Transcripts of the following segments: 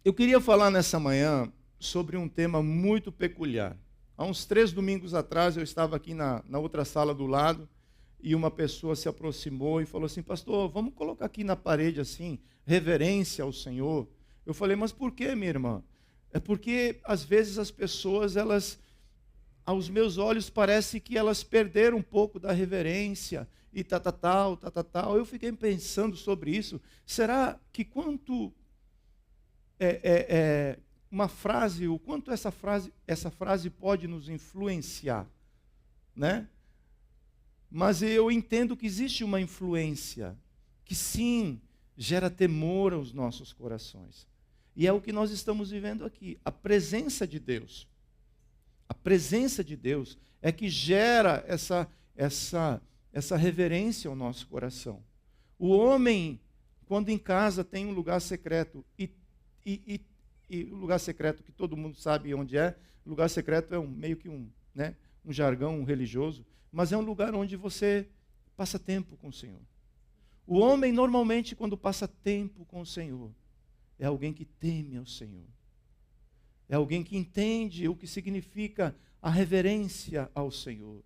Eu queria falar nessa manhã sobre um tema muito peculiar. Há uns 3 domingos atrás, eu estava aqui na outra sala do lado, e uma pessoa se aproximou e falou assim: pastor, vamos colocar aqui na parede assim, reverência ao Senhor. Eu falei: mas por que, minha irmã? É porque às vezes as pessoas, elas, aos meus olhos, parece que elas perderam um pouco da reverência, e tal. Eu fiquei pensando sobre isso. Será que quanto uma frase, o quanto essa frase pode nos influenciar, né? Mas eu entendo que existe uma influência que sim gera temor aos nossos corações. E é o que nós estamos vivendo aqui, a presença de Deus. A presença de Deus é que gera essa reverência ao nosso coração. O homem, quando em casa tem um lugar secreto, e o lugar secreto que todo mundo sabe onde é, o lugar secreto é meio que um jargão religioso, mas é um lugar onde você passa tempo com o Senhor. O homem, normalmente, quando passa tempo com o Senhor, é alguém que teme ao Senhor. É alguém que entende o que significa a reverência ao Senhor.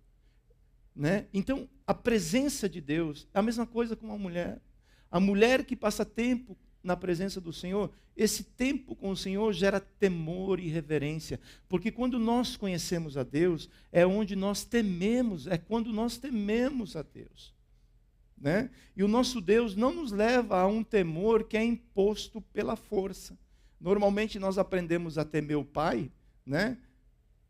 Né? Então, a presença de Deus é a mesma coisa com uma mulher. A mulher que passa tempo na presença do Senhor, esse tempo com o Senhor gera temor e reverência, porque quando nós conhecemos a Deus, é onde nós tememos, é quando nós tememos a Deus. Né? E o nosso Deus não nos leva a um temor que é imposto pela força. Normalmente nós aprendemos a temer o Pai, né,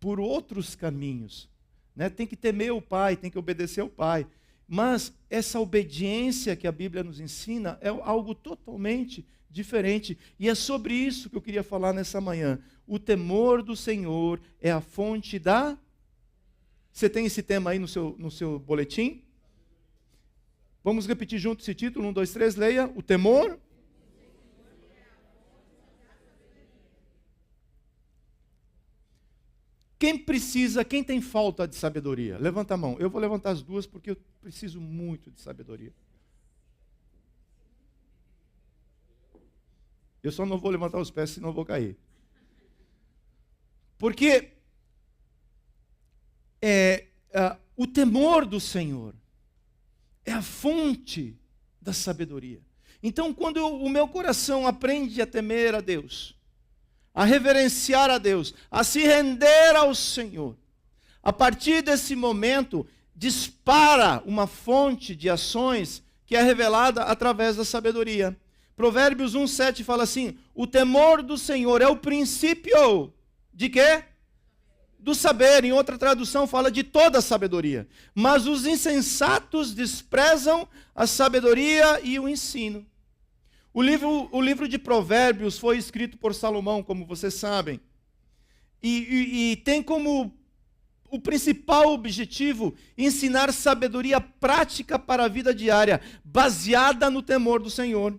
por outros caminhos. Né? Tem que temer o Pai, tem que obedecer ao Pai. Mas essa obediência que a Bíblia nos ensina é algo totalmente diferente. E é sobre isso que eu queria falar nessa manhã. O temor do Senhor é a fonte da... Você tem esse tema aí no seu boletim? Vamos repetir junto esse título? 1, 2, 3, leia. O temor... Quem tem falta de sabedoria? Levanta a mão. Eu vou levantar as duas porque eu preciso muito de sabedoria. Eu só não vou levantar os pés, senão eu vou cair. Porque o temor do Senhor é a fonte da sabedoria. Então, quando o meu coração aprende a temer a Deus, a reverenciar a Deus, a se render ao Senhor, a partir desse momento, dispara uma fonte de ações que é revelada através da sabedoria. Provérbios 1:7 fala assim: o temor do Senhor é o princípio de quê? Do saber. Em outra tradução fala de toda a sabedoria. Mas os insensatos desprezam a sabedoria e o ensino. O livro de Provérbios foi escrito por Salomão, como vocês sabem, e tem como o principal objetivo ensinar sabedoria prática para a vida diária, baseada no temor do Senhor.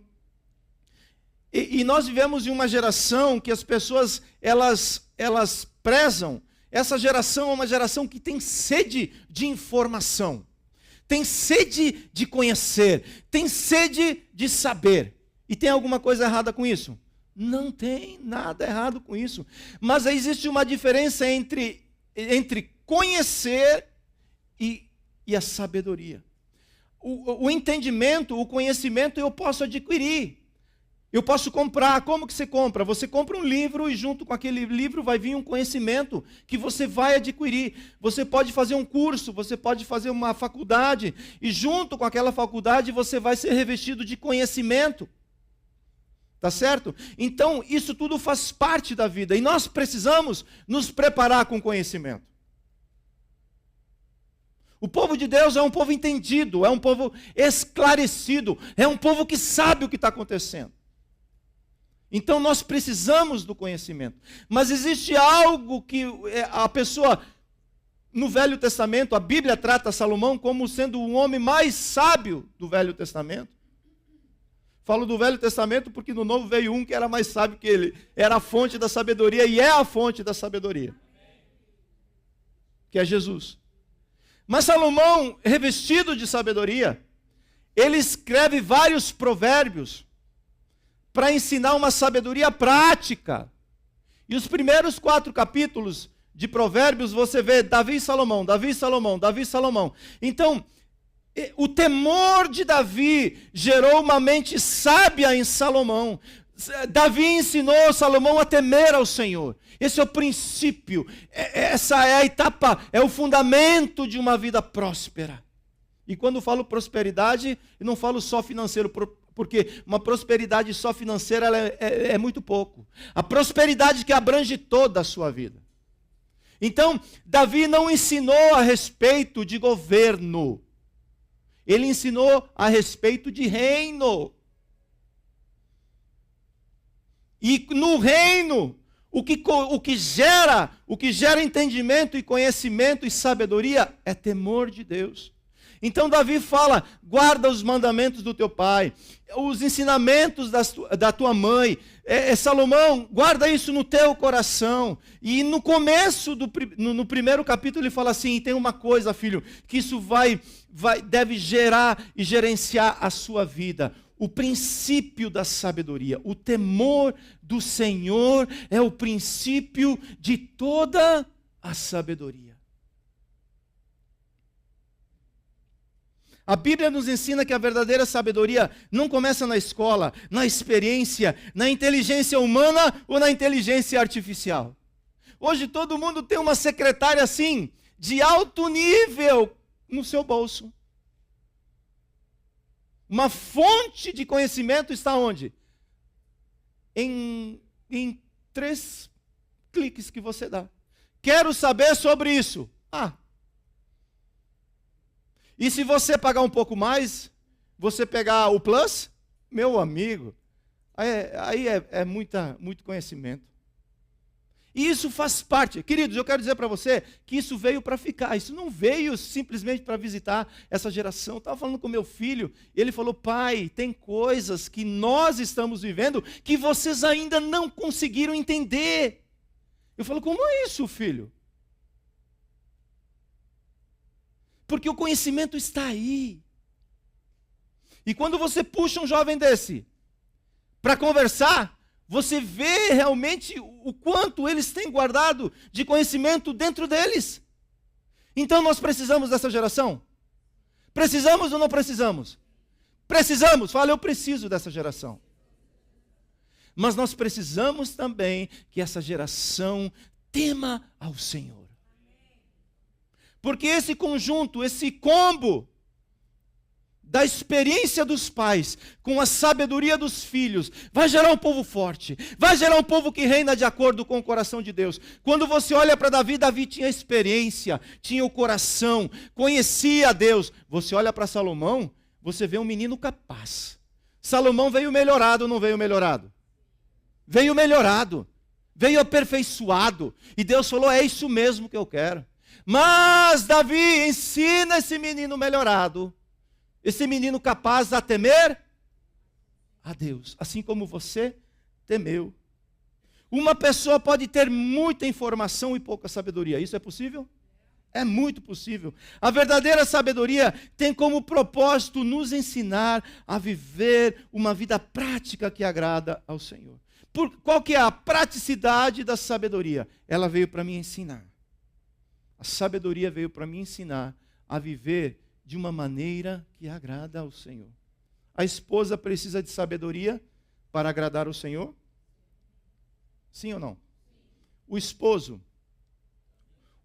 E nós vivemos em uma geração que as pessoas, elas prezam. Essa geração é uma geração que tem sede de informação, tem sede de conhecer, tem sede de saber. E tem alguma coisa errada com isso? Não tem nada errado com isso. Mas existe uma diferença entre conhecer e a sabedoria. O entendimento, o conhecimento eu posso adquirir. Eu posso comprar. Como que você compra? Você compra um livro e junto com aquele livro vai vir um conhecimento que você vai adquirir. Você pode fazer um curso, você pode fazer uma faculdade e junto com aquela faculdade você vai ser revestido de conhecimento. Tá certo? Então, isso tudo faz parte da vida. E nós precisamos nos preparar com conhecimento. O povo de Deus é um povo entendido, é um povo esclarecido, é um povo que sabe o que está acontecendo. Então, nós precisamos do conhecimento. Mas existe algo que a pessoa... No Velho Testamento, a Bíblia trata Salomão como sendo o homem mais sábio do Velho Testamento. Falo do Velho Testamento porque no Novo veio um que era mais sábio que ele. Era a fonte da sabedoria e é a fonte da sabedoria. Que é Jesus. Mas Salomão, revestido de sabedoria, ele escreve vários provérbios para ensinar uma sabedoria prática. E os primeiros 4 capítulos de Provérbios, você vê Davi e Salomão, Davi e Salomão, Davi e Salomão. Então, o temor de Davi gerou uma mente sábia em Salomão. Davi ensinou Salomão a temer ao Senhor. Esse é o princípio, essa é a etapa, é o fundamento de uma vida próspera. E quando falo prosperidade, eu não falo só financeiro, porque uma prosperidade só financeira ela é muito pouco. A prosperidade que abrange toda a sua vida. Então, Davi não ensinou a respeito de governo. Ele ensinou a respeito de reino. E no reino, o que gera entendimento e conhecimento e sabedoria é temor de Deus. Então Davi fala, guarda os mandamentos do teu pai, os ensinamentos da tua mãe. Salomão, guarda isso no teu coração. E no começo, no primeiro capítulo, ele fala assim, tem uma coisa, filho, que isso deve gerar e gerenciar a sua vida. O princípio da sabedoria, o temor do Senhor é o princípio de toda a sabedoria. A Bíblia nos ensina que a verdadeira sabedoria não começa na escola, na experiência, na inteligência humana ou na inteligência artificial. Hoje todo mundo tem uma secretária assim, de alto nível, no seu bolso. Uma fonte de conhecimento está onde? Em 3 cliques que você dá. Quero saber sobre isso. E se você pagar um pouco mais, você pegar o Plus, meu amigo, aí é muito conhecimento. E isso faz parte. Queridos, eu quero dizer para você que isso veio para ficar. Isso não veio simplesmente para visitar essa geração. Eu estava falando com meu filho, e ele falou, pai, tem coisas que nós estamos vivendo que vocês ainda não conseguiram entender. Eu falo, como é isso, filho? Porque o conhecimento está aí. E quando você puxa um jovem desse para conversar, você vê realmente o quanto eles têm guardado de conhecimento dentro deles. Então nós precisamos dessa geração? Precisamos ou não precisamos? Precisamos. Fala, eu preciso dessa geração. Mas nós precisamos também que essa geração tema ao Senhor. Porque esse conjunto, esse combo da experiência dos pais com a sabedoria dos filhos vai gerar um povo forte, vai gerar um povo que reina de acordo com o coração de Deus. Quando você olha para Davi, Davi tinha experiência, tinha o coração, conhecia a Deus. Você olha para Salomão, você vê um menino capaz. Salomão veio melhorado ou não veio melhorado? Veio melhorado, veio aperfeiçoado, e Deus falou, é isso mesmo que eu quero. Mas Davi ensina esse menino melhorado, esse menino capaz a temer a Deus, assim como você temeu. Uma pessoa pode ter muita informação e pouca sabedoria. Isso é possível? É muito possível. A verdadeira sabedoria tem como propósito nos ensinar a viver uma vida prática que agrada ao Senhor. Qual que é a praticidade da sabedoria? Ela veio para me ensinar. A sabedoria veio para me ensinar a viver de uma maneira que agrada ao Senhor. A esposa precisa de sabedoria para agradar ao Senhor? Sim ou não? O esposo,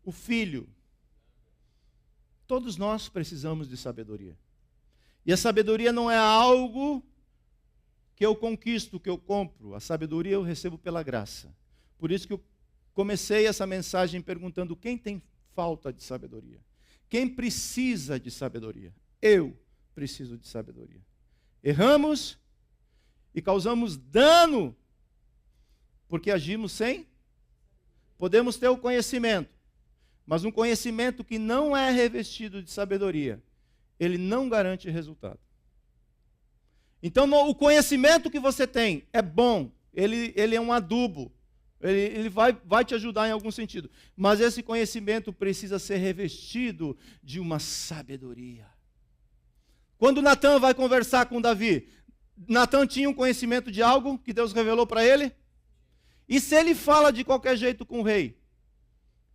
o filho, todos nós precisamos de sabedoria. E a sabedoria não é algo que eu conquisto, que eu compro. A sabedoria eu recebo pela graça. Por isso que eu comecei essa mensagem perguntando quem tem falta de sabedoria. Quem precisa de sabedoria? Eu preciso de sabedoria. Erramos e causamos dano porque agimos sem. Podemos ter o conhecimento, mas um conhecimento que não é revestido de sabedoria, ele não garante resultado. Então, o conhecimento que você tem é bom, ele é um adubo, ele vai te ajudar em algum sentido. Mas esse conhecimento precisa ser revestido de uma sabedoria. Quando Natan vai conversar com Davi, Natã tinha um conhecimento de algo que Deus revelou para ele? E se ele fala de qualquer jeito com o rei,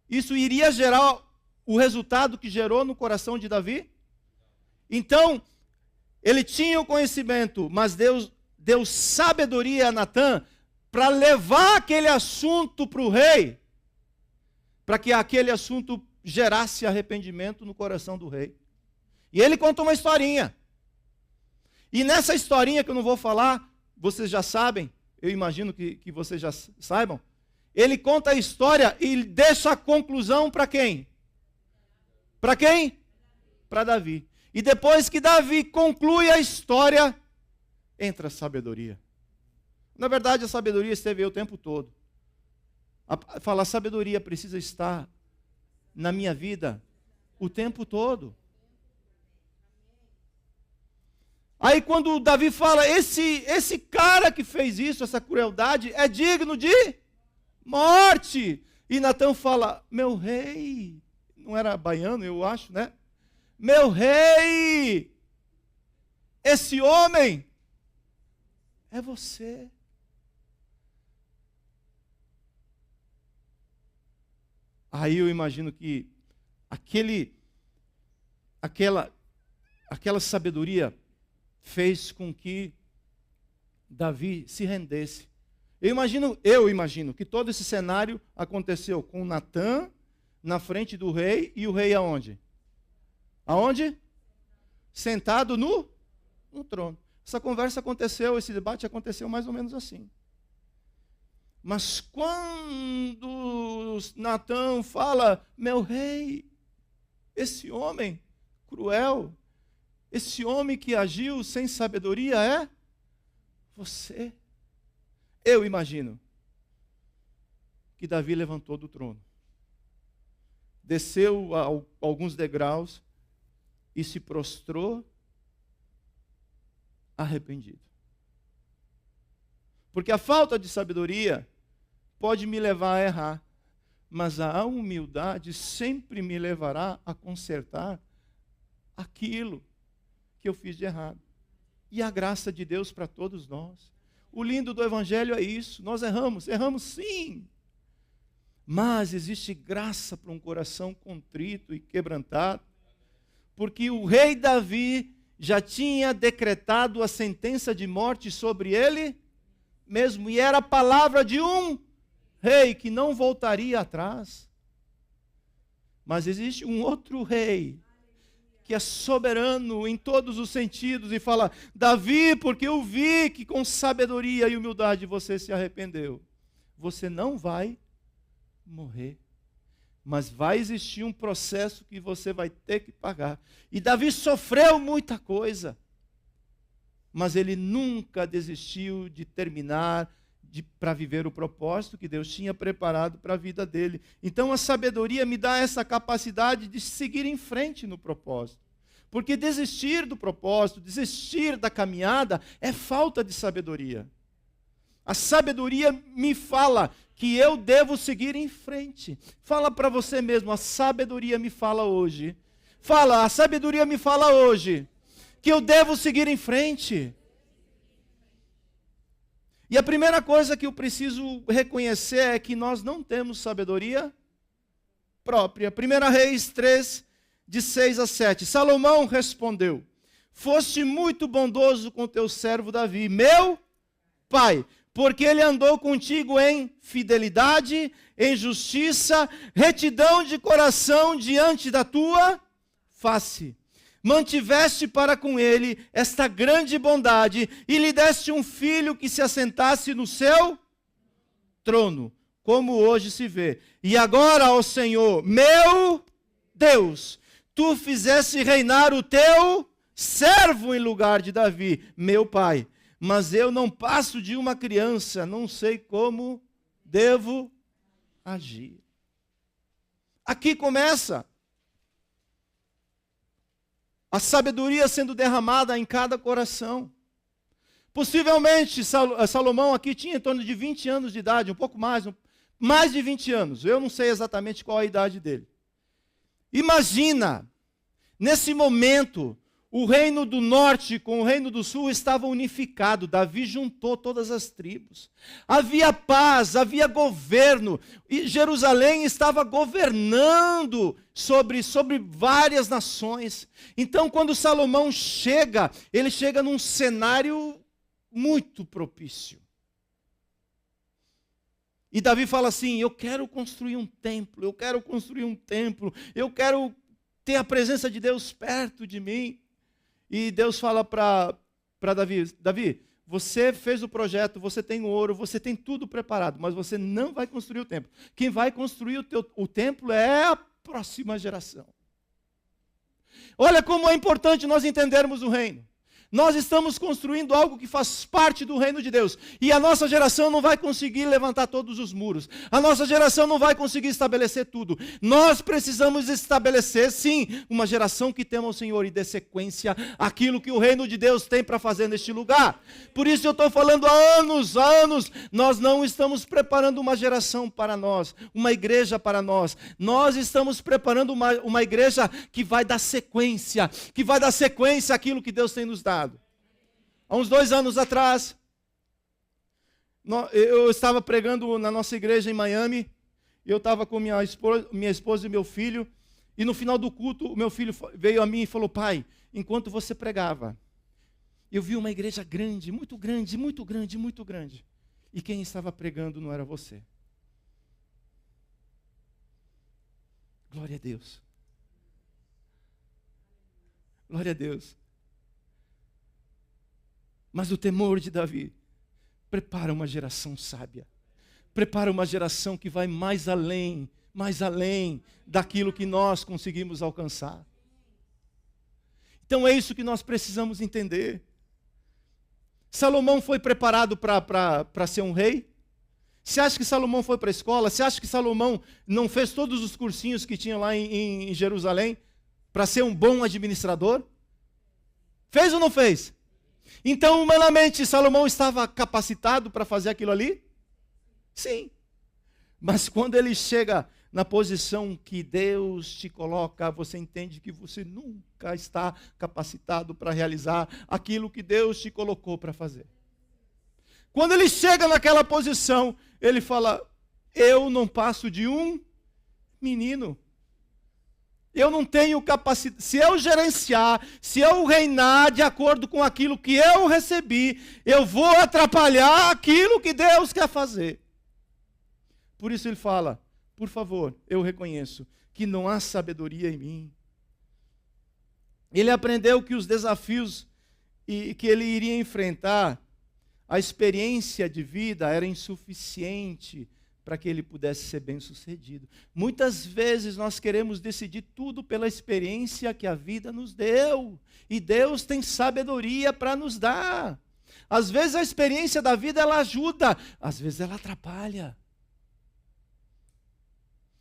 isso iria gerar o resultado que gerou no coração de Davi? Então, ele tinha o conhecimento, mas Deus deu sabedoria a Natã para levar aquele assunto para o rei, para que aquele assunto gerasse arrependimento no coração do rei. E ele conta uma historinha. E nessa historinha que eu não vou falar, vocês já sabem, eu imagino que vocês já saibam, ele conta a história e deixa a conclusão para quem? Para quem? Para Davi. E depois que Davi conclui a história, entra a sabedoria. Na verdade, a sabedoria esteve aí o tempo todo. A sabedoria precisa estar na minha vida o tempo todo. Aí quando Davi fala, esse cara que fez isso, essa crueldade, é digno de morte. E Natã fala, meu rei, não era baiano, eu acho, né? Meu rei, esse homem é você. Aí eu imagino que aquela sabedoria fez com que Davi se rendesse. Eu imagino que todo esse cenário aconteceu com Natã na frente do rei, e o rei aonde? Aonde? Sentado no trono. Essa conversa aconteceu, esse debate aconteceu mais ou menos assim. Mas quando Natã fala, meu rei, esse homem cruel, esse homem que agiu sem sabedoria é você. Eu imagino que Davi levantou do trono, desceu alguns degraus e se prostrou arrependido. Porque a falta de sabedoria pode me levar a errar, mas a humildade sempre me levará a consertar aquilo que eu fiz de errado. E a graça de Deus para todos nós. O lindo do Evangelho é isso. Nós erramos sim. Mas existe graça para um coração contrito e quebrantado. Porque o rei Davi já tinha decretado a sentença de morte sobre ele mesmo. E era a palavra de um rei que não voltaria atrás. Mas existe um outro rei que é soberano em todos os sentidos, e fala, Davi, porque eu vi que com sabedoria e humildade você se arrependeu. Você não vai morrer, mas vai existir um processo que você vai ter que pagar. E Davi sofreu muita coisa, mas ele nunca desistiu de terminar, para viver o propósito que Deus tinha preparado para a vida dele. Então a sabedoria me dá essa capacidade de seguir em frente no propósito. Porque desistir do propósito, desistir da caminhada, é falta de sabedoria. A sabedoria me fala que eu devo seguir em frente. Fala para você mesmo, a sabedoria me fala hoje. Fala, a sabedoria me fala hoje que eu devo seguir em frente. E a primeira coisa que eu preciso reconhecer é que nós não temos sabedoria própria. 1 Reis 3, de 6 a 7. Salomão respondeu, foste muito bondoso com teu servo Davi, meu pai, porque ele andou contigo em fidelidade, em justiça, retidão de coração diante da tua face. Mantiveste para com ele esta grande bondade e lhe deste um filho que se assentasse no seu trono, como hoje se vê. E agora, ó Senhor, meu Deus, tu fizeste reinar o teu servo em lugar de Davi, meu pai. Mas eu não passo de uma criança, não sei como devo agir. Aqui começa a sabedoria sendo derramada em cada coração. Possivelmente, Salomão aqui tinha em torno de 20 anos de idade, um pouco mais de 20 anos. Eu não sei exatamente qual a idade dele. Imagina, nesse momento, o reino do norte com o reino do sul estava unificado. Davi juntou todas as tribos. Havia paz, havia governo. E Jerusalém estava governando sobre várias nações. Então, quando Salomão chega, ele chega num cenário muito propício. E Davi fala assim: eu quero construir um templo, eu quero construir um templo, eu quero ter a presença de Deus perto de mim. E Deus fala para Davi: Davi, você fez o projeto, você tem o ouro, você tem tudo preparado, mas você não vai construir o templo. Quem vai construir o templo é a próxima geração. Olha como é importante nós entendermos o reino. Nós estamos construindo algo que faz parte do reino de Deus. E a nossa geração não vai conseguir levantar todos os muros. A nossa geração não vai conseguir estabelecer tudo. Nós precisamos estabelecer, sim, uma geração que tema o Senhor e dê sequência àquilo que o reino de Deus tem para fazer neste lugar. Por isso eu estou falando há anos, nós não estamos preparando uma geração para nós, uma igreja para nós. Nós estamos preparando uma igreja que vai dar sequência, àquilo que Deus tem nos dado. Há uns 2 anos atrás, eu estava pregando na nossa igreja em Miami, eu estava com minha esposa e meu filho, e no final do culto, o meu filho veio a mim e falou: pai, enquanto você pregava, eu vi uma igreja grande, muito grande, muito grande, muito grande, e quem estava pregando não era você. Glória a Deus. Glória a Deus. Mas o temor de Davi prepara uma geração sábia. Prepara uma geração que vai mais além daquilo que nós conseguimos alcançar. Então é isso que nós precisamos entender. Salomão foi preparado para ser um rei? Você acha que Salomão foi para a escola? Você acha que Salomão não fez todos os cursinhos que tinha lá em Jerusalém para ser um bom administrador? Fez ou não fez? Então, humanamente, Salomão estava capacitado para fazer aquilo ali? Sim. Mas quando ele chega na posição que Deus te coloca, você entende que você nunca está capacitado para realizar aquilo que Deus te colocou para fazer. Quando ele chega naquela posição, ele fala: eu não passo de um menino. Eu não tenho capacidade. Se eu gerenciar, se eu reinar de acordo com aquilo que eu recebi, eu vou atrapalhar aquilo que Deus quer fazer. Por isso ele fala: por favor, eu reconheço que não há sabedoria em mim. Ele aprendeu que os desafios que ele iria enfrentar, a experiência de vida era insuficiente para que ele pudesse ser bem-sucedido. Muitas vezes nós queremos decidir tudo pela experiência que a vida nos deu. E Deus tem sabedoria para nos dar. Às vezes a experiência da vida ela ajuda, às vezes ela atrapalha.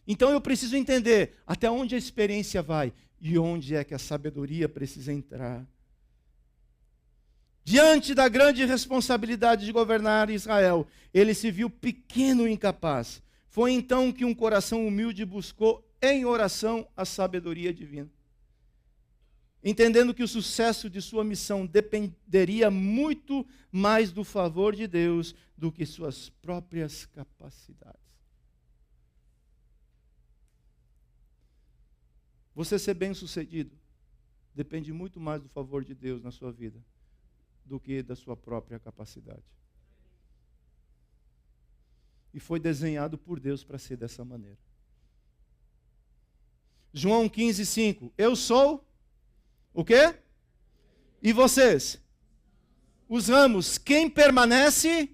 Então eu preciso entender até onde a experiência vai e onde é que a sabedoria precisa entrar. Diante da grande responsabilidade de governar Israel, ele se viu pequeno e incapaz. Foi então que um coração humilde buscou em oração a sabedoria divina. Entendendo que o sucesso de sua missão dependeria muito mais do favor de Deus do que suas próprias capacidades. Você ser bem-sucedido depende muito mais do favor de Deus na sua vida do que da sua própria capacidade. E foi desenhado por Deus para ser dessa maneira. João 15:5. Eu sou o quê? E vocês? Os ramos. Quem permanece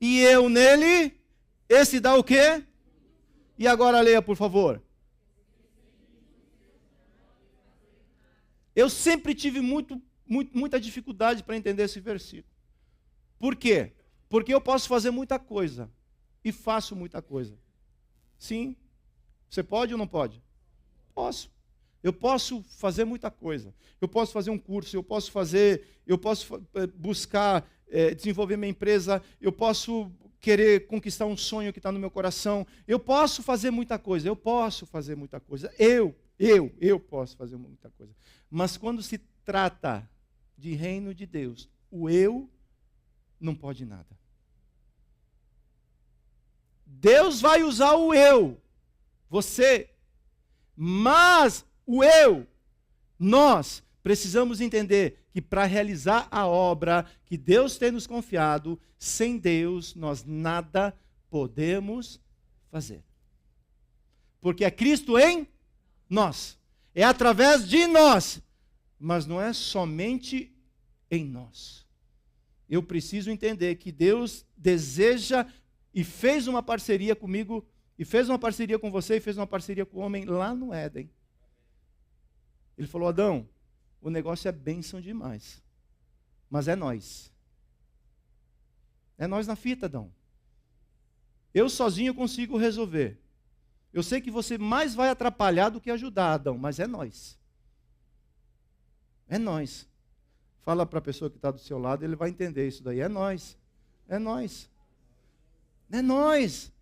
e eu nele, esse dá o quê? E agora leia, por favor. Eu sempre tive muita dificuldade para entender esse versículo. Por quê? Porque eu posso fazer muita coisa e faço muita coisa. Sim. Você pode ou não pode? Posso. Eu posso fazer muita coisa. Eu posso fazer um curso, eu posso buscar desenvolver minha empresa, eu posso querer conquistar um sonho que está no meu coração. Eu posso fazer muita coisa, Eu posso fazer muita coisa. Mas quando se trata de reino de Deus, o eu não pode nada. Deus vai usar o eu, você, mas o eu, nós precisamos entender que para realizar a obra que Deus tem nos confiado, sem Deus nós nada podemos fazer. Porque é Cristo em nós, é através de nós, mas não é somente em nós. Eu preciso entender que Deus deseja e fez uma parceria comigo, e fez uma parceria com você, e fez uma parceria com o homem lá no Éden. Ele falou: Adão, o negócio é bênção demais, mas é nós. É nós na fita, Adão. Eu sozinho consigo resolver. Eu sei que você mais vai atrapalhar do que ajudar, Adão, mas é nós. É nós. Fala para a pessoa que está do seu lado, ele vai entender isso daí. É nós. É nós. É nós.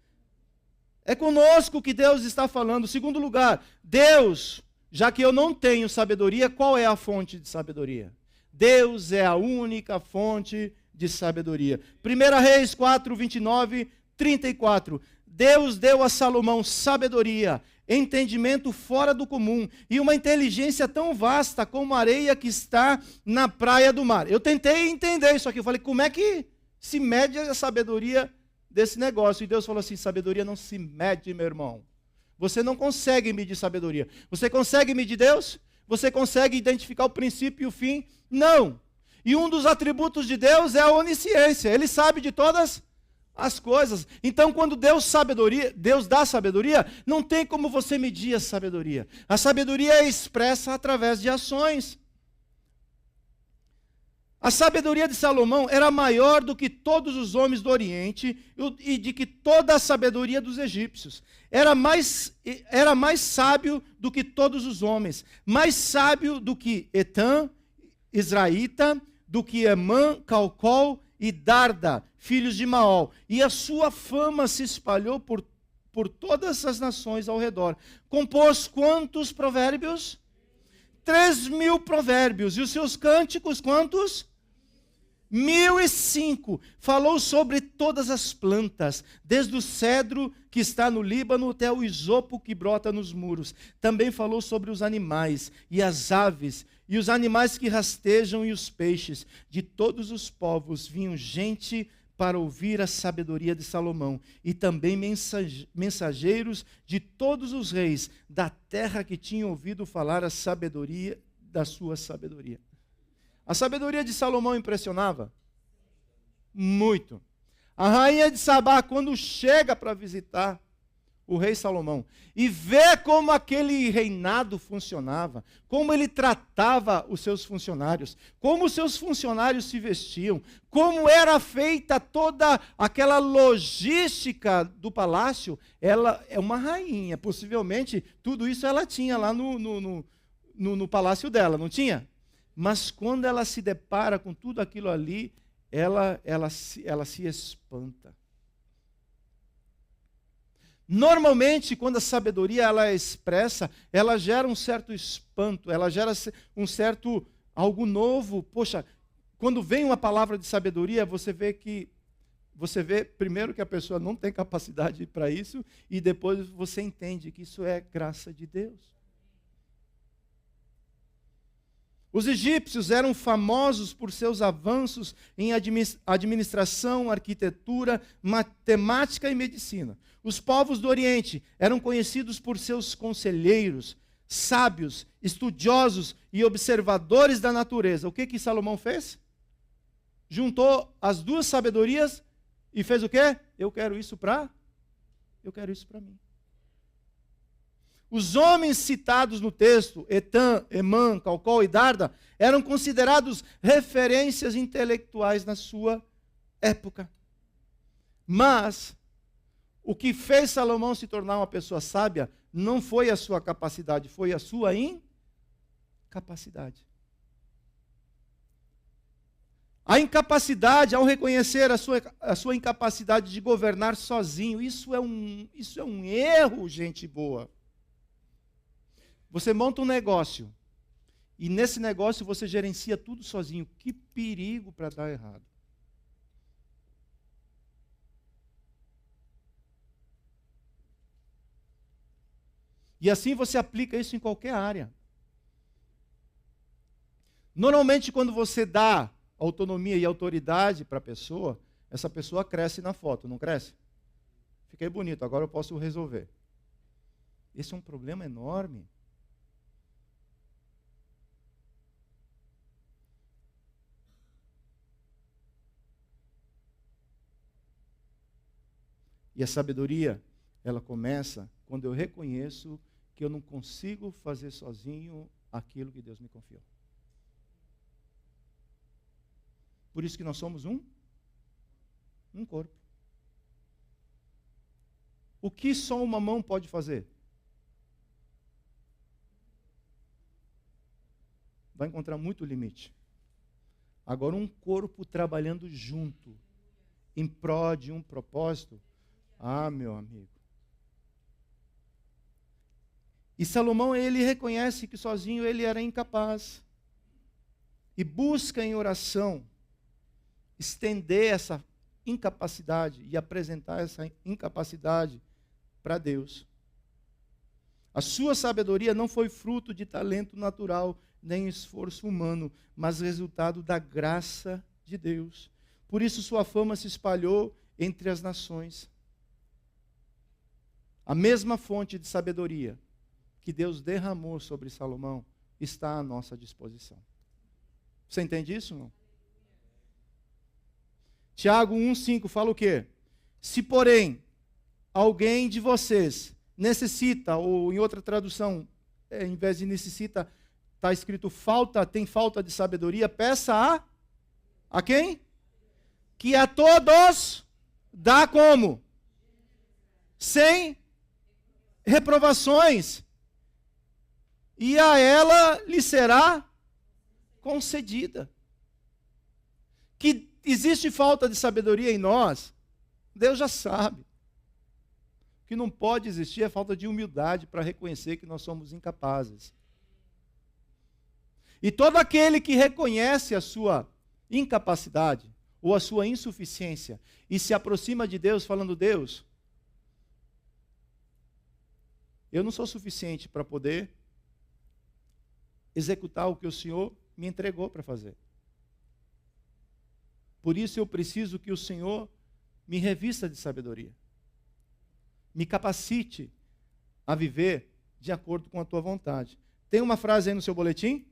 É conosco que Deus está falando. Segundo lugar, Deus, já que eu não tenho sabedoria, qual é a fonte de sabedoria? Deus é a única fonte de sabedoria. 1 Reis 4, 29, 34. Deus deu a Salomão sabedoria, entendimento fora do comum e uma inteligência tão vasta como a areia que está na praia do mar. Eu tentei entender isso aqui. Eu falei, como é que se mede a sabedoria desse negócio? E Deus falou assim: sabedoria não se mede, meu irmão. Você não consegue medir sabedoria. Você consegue medir Deus? Você consegue identificar o princípio e o fim? Não. E um dos atributos de Deus é a onisciência. Ele sabe de todas as coisas. Então, quando Deus dá sabedoria, não tem como você medir a sabedoria. A sabedoria é expressa através de ações. A sabedoria de Salomão era maior do que todos os homens do Oriente e de que toda a sabedoria dos egípcios. Era mais sábio do que todos os homens, mais sábio do que Etã, Israelita, do que Emã, Calcol e Darda, filhos de Maol. E a sua fama se espalhou por todas as nações ao redor. Compôs quantos provérbios? 3.000 provérbios. E os seus cânticos, quantos? 1.005. Falou sobre todas as plantas, desde o cedro que está no Líbano até o isopo que brota nos muros. Também falou sobre os animais e as aves, e os animais que rastejam e os peixes. De todos os povos vinham gente para ouvir a sabedoria de Salomão, e também mensageiros de todos os reis da terra que tinham ouvido falar a sabedoria da sua sabedoria. A sabedoria de Salomão impressionava muito. A rainha de Sabá, quando chega para visitar o rei Salomão e vê como aquele reinado funcionava, como ele tratava os seus funcionários, como os seus funcionários se vestiam, como era feita toda aquela logística do palácio, ela é uma rainha, possivelmente tudo isso ela tinha lá no palácio dela, não tinha? Mas quando ela se depara com tudo aquilo ali, ela se espanta. Normalmente, quando a sabedoria ela é expressa, ela gera um certo espanto, ela gera um certo algo novo. Poxa, quando vem uma palavra de sabedoria, você vê primeiro que a pessoa não tem capacidade para isso, e depois você entende que isso é graça de Deus. Os egípcios eram famosos por seus avanços em administração, arquitetura, matemática e medicina. Os povos do Oriente eram conhecidos por seus conselheiros, sábios, estudiosos e observadores da natureza. O que Salomão fez? Juntou as duas sabedorias e fez o quê? Eu quero isso para mim. Os homens citados no texto, Etã, Emã, Calcol e Darda, eram considerados referências intelectuais na sua época. Mas o que fez Salomão se tornar uma pessoa sábia não foi a sua capacidade, foi a sua incapacidade. A incapacidade, ao reconhecer a sua incapacidade de governar sozinho, isso é um erro, gente boa. Você monta um negócio E nesse negócio você gerencia tudo sozinho. Que perigo para dar errado. E assim você aplica isso em qualquer área. Normalmente, quando você dá autonomia e autoridade para a pessoa, essa pessoa cresce na foto, não cresce? Fiquei bonito, agora eu posso resolver. Esse é um problema enorme. E a sabedoria, ela começa quando eu reconheço que eu não consigo fazer sozinho aquilo que Deus me confiou. Por isso que nós somos um corpo. O que só uma mão pode fazer? Vai encontrar muito limite. Agora, um corpo trabalhando junto, em prol de um propósito, meu amigo. E Salomão, ele reconhece que sozinho ele era incapaz. E busca em oração estender essa incapacidade e apresentar essa incapacidade para Deus. A sua sabedoria não foi fruto de talento natural, nem esforço humano, mas resultado da graça de Deus. Por isso sua fama se espalhou entre as nações. A mesma fonte de sabedoria que Deus derramou sobre Salomão está à nossa disposição. Você entende isso, não? Tiago 1,5 fala o quê? Se, porém, alguém de vocês necessita, ou em outra tradução, em vez de necessita, está escrito tem falta de sabedoria, peça a quem? Que a todos dá como? Sem reprovações. E a ela lhe será concedida. Que existe falta de sabedoria em nós, Deus já sabe. O que não pode existir é falta de humildade para reconhecer que nós somos incapazes. E todo aquele que reconhece a sua incapacidade ou a sua insuficiência e se aproxima de Deus falando: Deus, eu não sou suficiente para poder executar o que o Senhor me entregou para fazer. Por isso eu preciso que o Senhor me revista de sabedoria. Me capacite a viver de acordo com a tua vontade. Tem uma frase aí no seu boletim?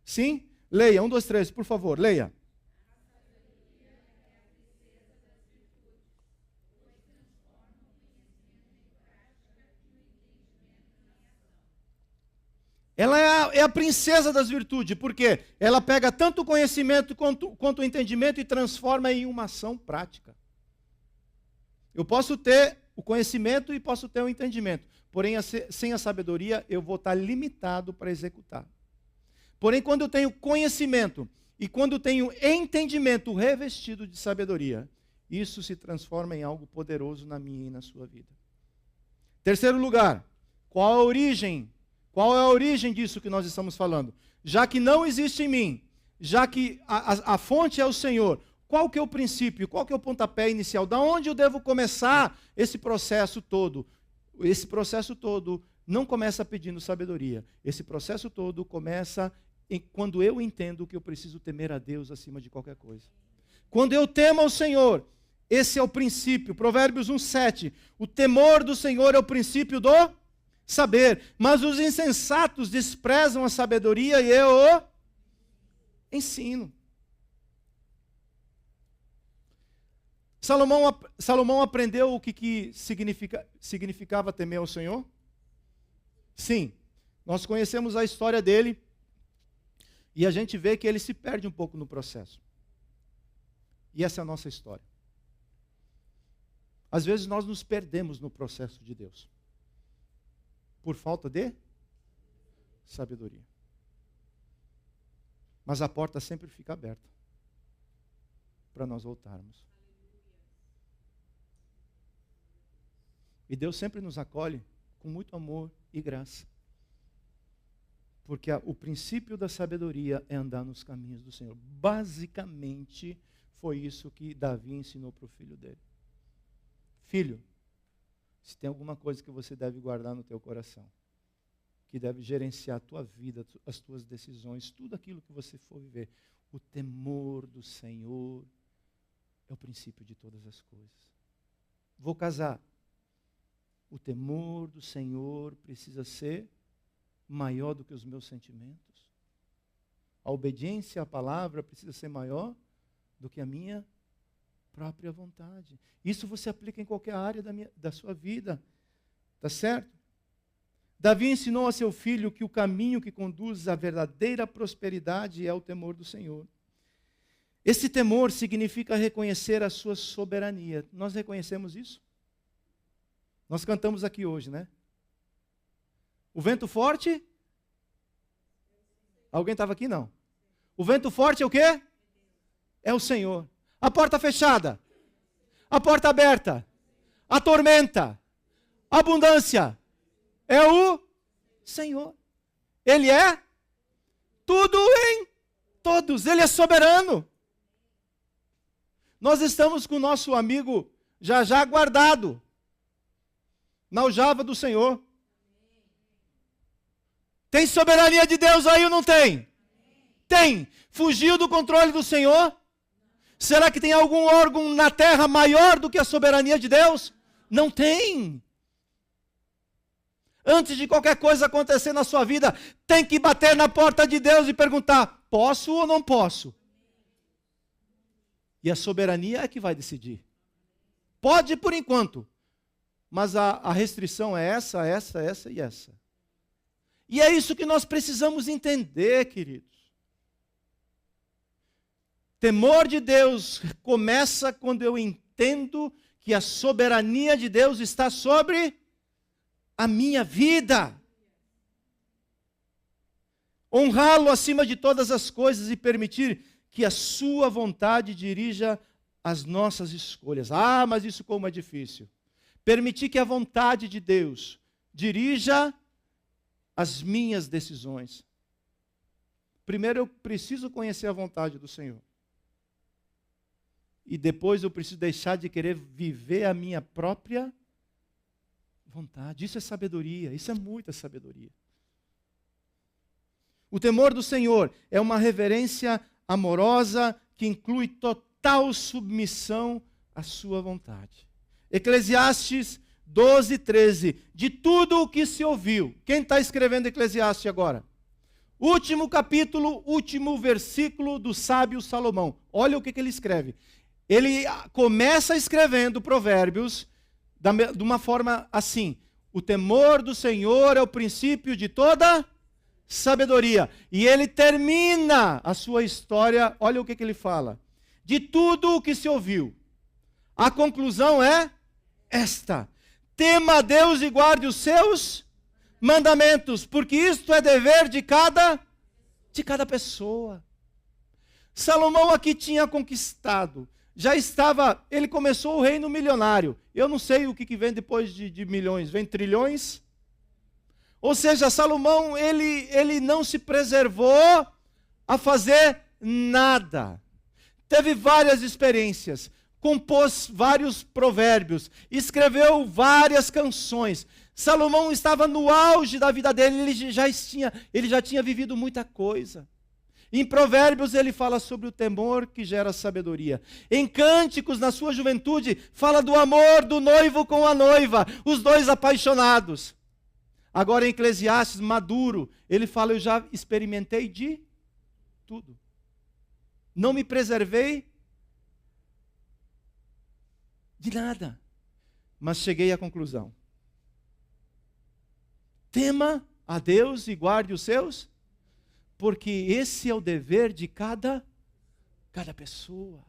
Sim? Leia, 1, 2, 3, por favor, leia. Ela é a princesa das virtudes, porque ela pega tanto o conhecimento quanto o entendimento e transforma em uma ação prática. Eu posso ter o conhecimento e posso ter o entendimento, porém, sem a sabedoria, eu vou estar limitado para executar. Porém, quando eu tenho conhecimento e quando eu tenho entendimento revestido de sabedoria, isso se transforma em algo poderoso na minha e na sua vida. Terceiro lugar, qual a origem? Qual é a origem disso que nós estamos falando? Já que não existe em mim, já que a fonte é o Senhor, qual que é o princípio, qual que é o pontapé inicial? Da onde eu devo começar esse processo todo? Esse processo todo não começa pedindo sabedoria. Esse processo todo começa quando eu entendo que eu preciso temer a Deus acima de qualquer coisa. Quando eu temo ao Senhor, esse é o princípio. Provérbios 1,7. O temor do Senhor é o princípio do saber, mas os insensatos desprezam a sabedoria e eu o ensino. Salomão aprendeu o que significava temer ao Senhor? Sim, nós conhecemos a história dele e a gente vê que ele se perde um pouco no processo. E essa é a nossa história. Às vezes nós nos perdemos no processo de Deus por falta de sabedoria. Mas a porta sempre fica aberta para nós voltarmos. E Deus sempre nos acolhe com muito amor e graça. Porque o princípio da sabedoria é andar nos caminhos do Senhor. Basicamente, foi isso que Davi ensinou para o filho dele. Filho, se tem alguma coisa que você deve guardar no teu coração, que deve gerenciar a tua vida, as tuas decisões, tudo aquilo que você for viver, o temor do Senhor é o princípio de todas as coisas. Vou casar. O temor do Senhor precisa ser maior do que os meus sentimentos. A obediência à palavra precisa ser maior do que a minha própria vontade. Isso você aplica em qualquer área da sua vida. Tá certo? Davi ensinou a seu filho que o caminho que conduz à verdadeira prosperidade é o temor do Senhor. Esse temor significa reconhecer a sua soberania. Nós reconhecemos isso? Nós cantamos aqui hoje, né? O vento forte? Alguém estava aqui? Não. O vento forte é o quê? É o Senhor. A porta fechada. A porta aberta. A tormenta. A abundância. É o Senhor. Ele é tudo em todos. Ele é soberano. Nós estamos com o nosso amigo já guardado na aljava do Senhor. Tem soberania de Deus aí ou não tem? Tem. Fugiu do controle do Senhor? Será que tem algum órgão na terra maior do que a soberania de Deus? Não tem. Antes de qualquer coisa acontecer na sua vida, tem que bater na porta de Deus e perguntar: posso ou não posso? E a soberania é que vai decidir. Pode por enquanto, mas a restrição é essa e essa. E é isso que nós precisamos entender, queridos. Temor de Deus começa quando eu entendo que a soberania de Deus está sobre a minha vida. Honrá-lo acima de todas as coisas e permitir que a sua vontade dirija as nossas escolhas. Ah, mas isso como é difícil. Permitir que a vontade de Deus dirija as minhas decisões. Primeiro eu preciso conhecer a vontade do Senhor. E depois eu preciso deixar de querer viver a minha própria vontade. Isso é sabedoria, isso é muita sabedoria. O temor do Senhor é uma reverência amorosa que inclui total submissão à sua vontade. Eclesiastes 12:13. De tudo o que se ouviu. Quem está escrevendo Eclesiastes agora? Último capítulo, último versículo do sábio Salomão. Olha o que ele escreve. Ele começa escrevendo Provérbios de uma forma assim: o temor do Senhor é o princípio de toda sabedoria. E ele termina a sua história, olha o que ele fala. De tudo o que se ouviu, a conclusão é esta: tema a Deus e guarde os seus mandamentos, porque isto é dever de cada pessoa. Salomão aqui tinha conquistado, já estava, ele começou o reino milionário. Eu não sei o que vem depois de milhões, vem trilhões? Ou seja, Salomão, ele não se preservou a fazer nada. Teve várias experiências, compôs vários provérbios, escreveu várias canções. Salomão estava no auge da vida dele, ele já tinha vivido muita coisa. Em Provérbios ele fala sobre o temor que gera sabedoria. Em Cânticos, na sua juventude, fala do amor do noivo com a noiva, os dois apaixonados. Agora em Eclesiastes, maduro, ele fala: eu já experimentei de tudo. Não me preservei de nada, mas cheguei à conclusão. Tema a Deus e guarde os seus, porque esse é o dever de cada pessoa.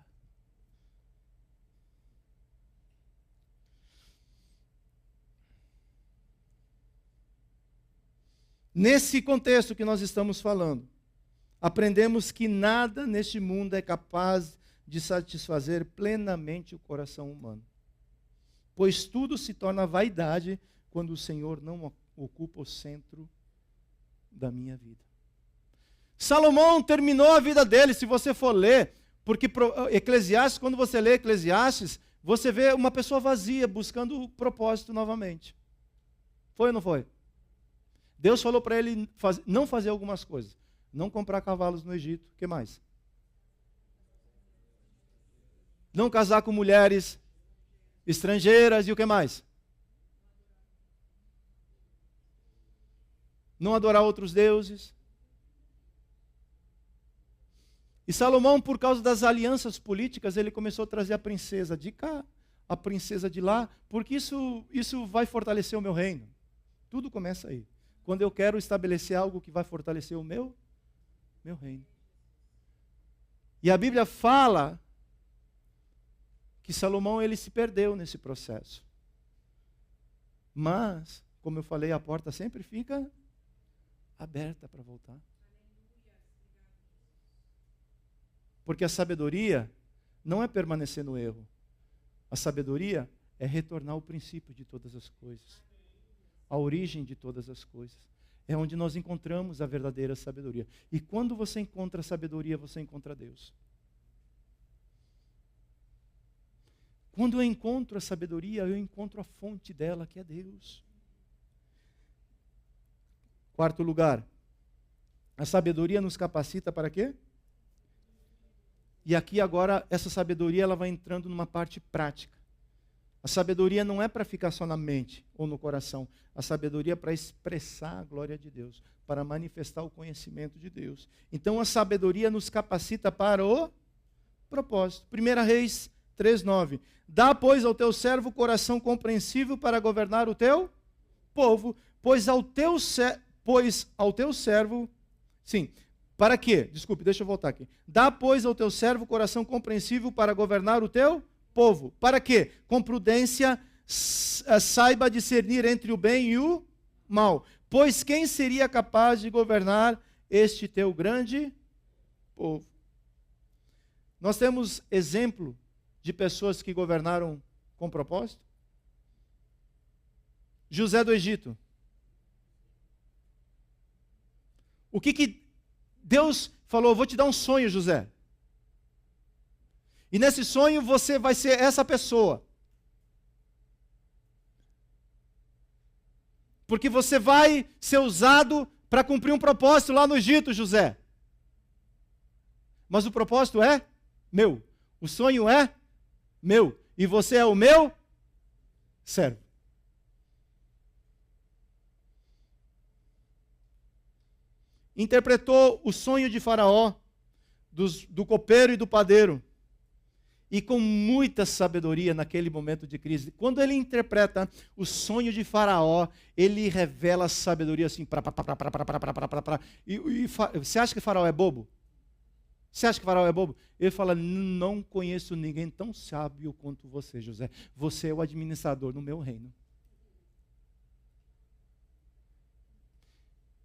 Nesse contexto que nós estamos falando, aprendemos que nada neste mundo é capaz de satisfazer plenamente o coração humano, pois tudo se torna vaidade quando o Senhor não ocupa o centro da minha vida. Salomão terminou a vida dele, se você for ler, porque Eclesiastes, quando você lê Eclesiastes, você vê uma pessoa vazia, buscando o propósito novamente. Foi ou não foi? Deus falou para ele não fazer algumas coisas. Não comprar cavalos no Egito. O que mais? Não casar com mulheres estrangeiras. E o que mais? Não adorar outros deuses. E Salomão, por causa das alianças políticas, ele começou a trazer a princesa de cá, a princesa de lá, porque isso vai fortalecer o meu reino. Tudo começa aí. Quando eu quero estabelecer algo que vai fortalecer o meu reino. E a Bíblia fala que Salomão ele se perdeu nesse processo. Mas, como eu falei, a porta sempre fica aberta para voltar. Porque a sabedoria não é permanecer no erro. A sabedoria é retornar ao princípio de todas as coisas. A origem de todas as coisas. É onde nós encontramos a verdadeira sabedoria. E quando você encontra a sabedoria, você encontra Deus. Quando eu encontro a sabedoria, eu encontro a fonte dela, que é Deus. Quarto lugar, a sabedoria nos capacita para quê? E aqui agora, essa sabedoria ela vai entrando numa parte prática. A sabedoria não é para ficar só na mente ou no coração. A sabedoria é para expressar a glória de Deus, para manifestar o conhecimento de Deus. Então a sabedoria nos capacita para o propósito. 1 Reis 3:9. Dá, pois, ao teu servo coração compreensível para governar o teu povo, pois ao teu servo... Sim, para quê? Desculpe, deixa eu voltar aqui. Dá, pois, ao teu servo coração compreensível para governar o teu povo. Para quê? Com prudência saiba discernir entre o bem e o mal. Pois quem seria capaz de governar este teu grande povo? Nós temos exemplo de pessoas que governaram com propósito. José do Egito. O que Deus falou? Vou te dar um sonho, José. E nesse sonho você vai ser essa pessoa. Porque você vai ser usado para cumprir um propósito lá no Egito, José. Mas o propósito é meu. O sonho é meu. E você é o meu servo. Interpretou o sonho de Faraó, do copeiro e do padeiro. E com muita sabedoria naquele momento de crise. Quando ele interpreta o sonho de Faraó, ele revela a sabedoria assim. E você acha que Faraó é bobo? Você acha que Faraó é bobo? Ele fala, não conheço ninguém tão sábio quanto você, José. Você é o administrador no meu reino.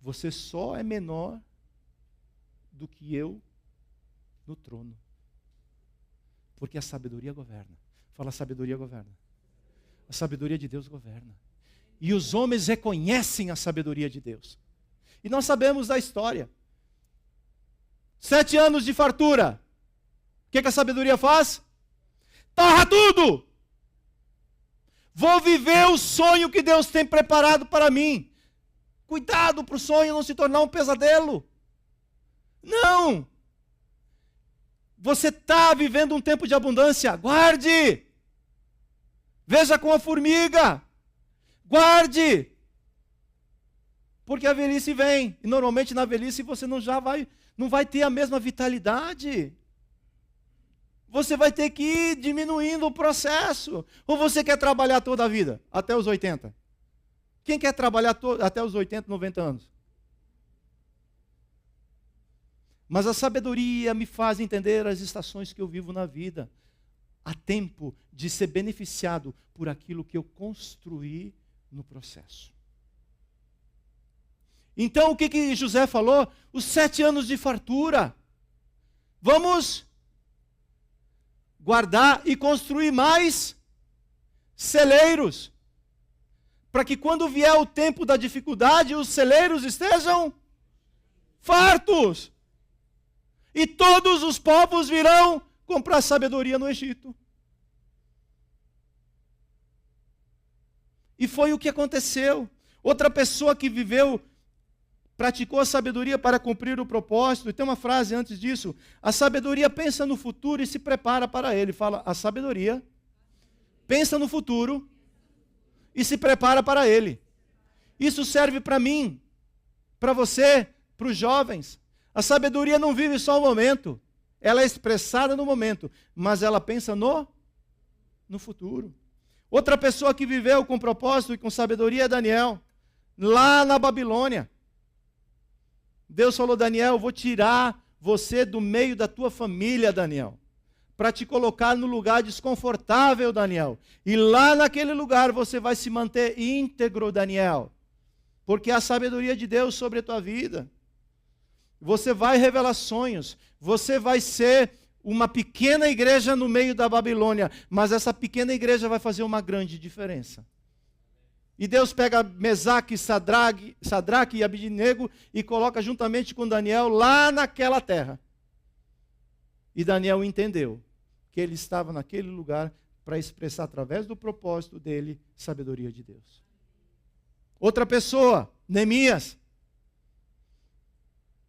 Você só é menor do que eu no trono. Porque a sabedoria governa. Fala, a sabedoria governa. A sabedoria de Deus governa. E os homens reconhecem a sabedoria de Deus. E nós sabemos da história. 7 anos de fartura. O que a sabedoria faz? Torra tudo! Vou viver o sonho que Deus tem preparado para mim. Cuidado para o sonho não se tornar um pesadelo. Não! Você está vivendo um tempo de abundância. Guarde! Veja com a formiga. Guarde! Porque a velhice vem. E normalmente na velhice você não vai ter a mesma vitalidade. Você vai ter que ir diminuindo o processo. Ou você quer trabalhar toda a vida? Até os 80? Quem quer trabalhar até os 80, 90 anos? Mas a sabedoria me faz entender as estações que eu vivo na vida. Há tempo de ser beneficiado por aquilo que eu construí no processo. Então, o que José falou? Os 7 anos de fartura. Vamos guardar e construir mais celeiros. Para que quando vier o tempo da dificuldade, os celeiros estejam fartos. e todos os povos virão comprar sabedoria no Egito. E foi o que aconteceu. Outra pessoa que viveu, praticou a sabedoria para cumprir o propósito. E tem uma frase antes disso: a sabedoria pensa no futuro e se prepara para ele. Fala, a sabedoria pensa no futuro e se prepara para ele. Isso serve para mim, para você, para os jovens. A sabedoria não vive só o momento. Ela é expressada no momento, mas ela pensa no futuro. Outra pessoa que viveu com propósito e com sabedoria é Daniel, lá na Babilônia. Deus falou: Daniel, eu vou tirar você do meio da tua família, Daniel, para te colocar no lugar desconfortável, Daniel. E lá naquele lugar você vai se manter íntegro, Daniel, porque há sabedoria de Deus sobre a tua vida. Você vai revelar sonhos, você vai ser uma pequena igreja no meio da Babilônia, mas essa pequena igreja vai fazer uma grande diferença. E Deus pega Mesaque, Sadraque e Abidnego e coloca juntamente com Daniel lá naquela terra. E Daniel entendeu que ele estava naquele lugar para expressar através do propósito dele sabedoria de Deus. Outra pessoa, Neemias.